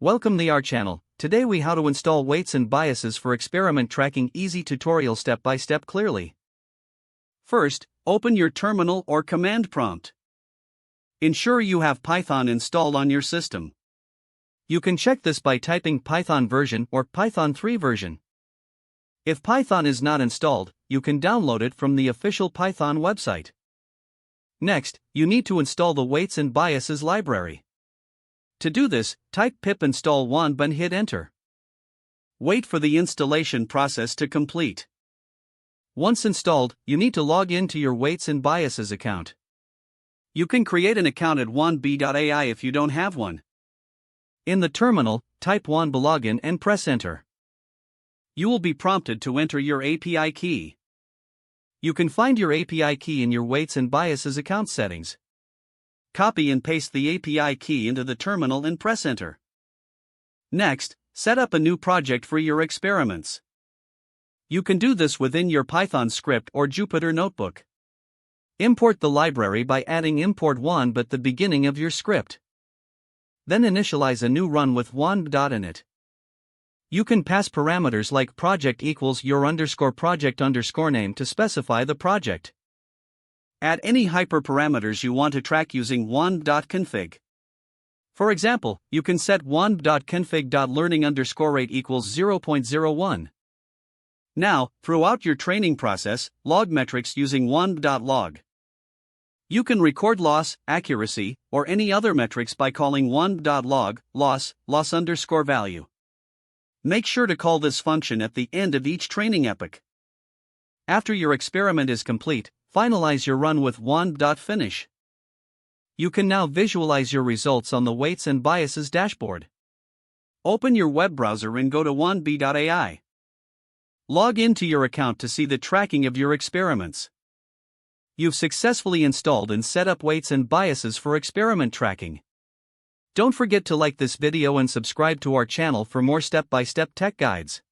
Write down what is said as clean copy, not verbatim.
Welcome to our channel. Today we how to install weights and biases for experiment tracking. Easy tutorial step by step clearly. First, open your terminal or command prompt. Ensure you have Python installed on your system. You can check this by typing Python version or Python 3 version. If Python is not installed, you can download it from the official Python website. Next, you need to install the weights and biases library. To do this, type pip install wand and hit enter. Wait for the installation process to complete. Once installed, you need to log in to your weights and biases account. You can create an account at wandb.ai if you don't have one. In the terminal, type wandb login and press enter. You will be prompted to enter your API key. You can find your API key in your weights and biases account settings. Copy and paste the API key into the terminal and press enter. Next, set up a new project for your experiments. You can do this within your Python script or Jupyter Notebook. Import the library by adding import wandb at the beginning of your script. Then initialize a new run with wandb.init. You can pass parameters like project equals your _project _name to specify the project. Add any hyperparameters you want to track using wandb.config. For example, you can set wandb.config.learning_rate equals 0.01. Now, throughout your training process, log metrics using wandb.log. You can record loss, accuracy, or any other metrics by calling wandb.log, loss_value. Make sure to call this function at the end of each training epoch. After your experiment is complete, finalize your run with wandb.finish. You can now visualize your results on the weights and biases dashboard. Open your web browser and go to wandb.ai. Log into your account to see the tracking of your experiments. You've successfully installed and set up weights and biases for experiment tracking. Don't forget to like this video and subscribe to our channel for more step-by-step tech guides.